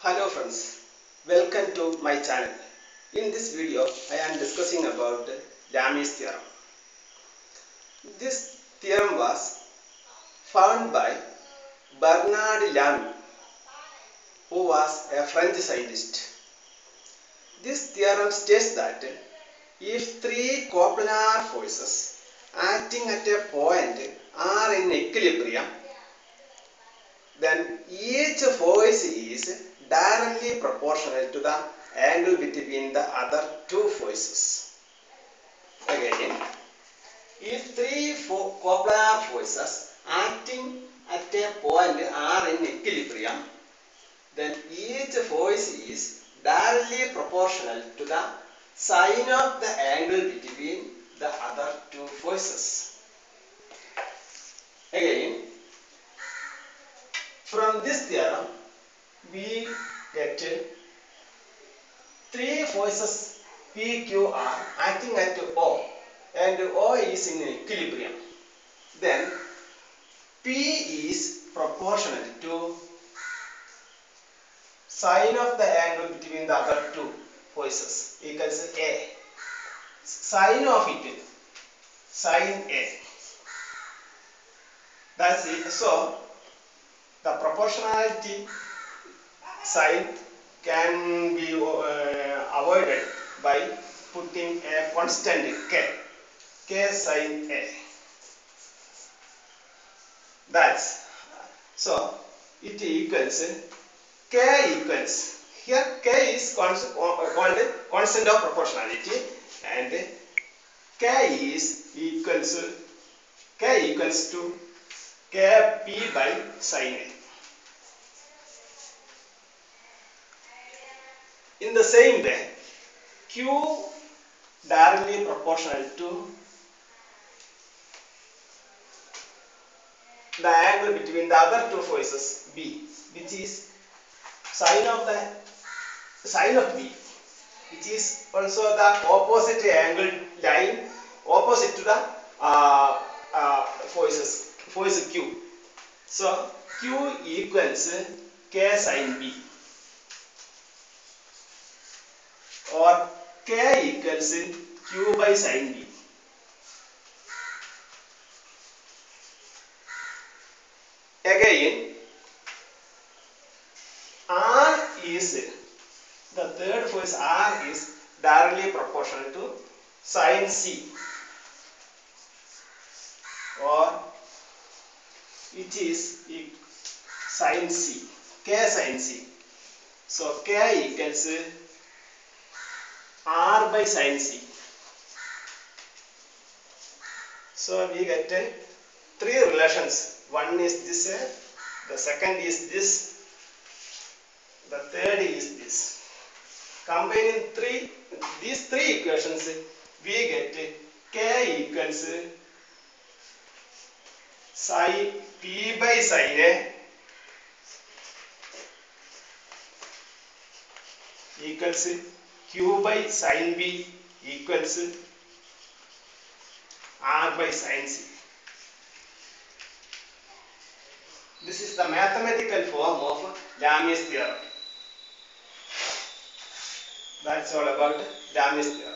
Hello friends, welcome to my channel. In this video, I am discussing about Lami's theorem. This theorem was found by Bernard Lamy, who was a French scientist. This theorem states that if three coplanar forces acting at a point are in equilibrium, then each force is directly proportional to the angle between the other two forces. Again, if three coplanar forces acting at a point are in equilibrium, then each force is directly proportional to the sine of the angle between the other two forces. Again, from this theorem, we get three forces PQ are acting at O, and O is in equilibrium. Then P is proportional to sine of the angle between the other two forces equals A. Sine of it, sine A. That's it. So the proportionality sign can be avoided by putting a constant K sine A. That's so it equals K equals, here K is called constant of proportionality, and K equals to Kp by sine A. In the same way, Q directly proportional to the angle between the other two forces B, which is sine of B, which is also the opposite angle line opposite to the force Q. So Q equals K sine B, or K equals Q by sine B. Again, R is the third force. R is directly proportional to sine C, or it is sine C, K sine C. So K equals R by sine C. So we get three relations. One is this, the second is this, the third is this. Combining these three equations, we get K equals psi P by sine A equals Q by sine B equals R by sine C. This is the mathematical form of Lamy's theorem. That's all about Lamy's theorem.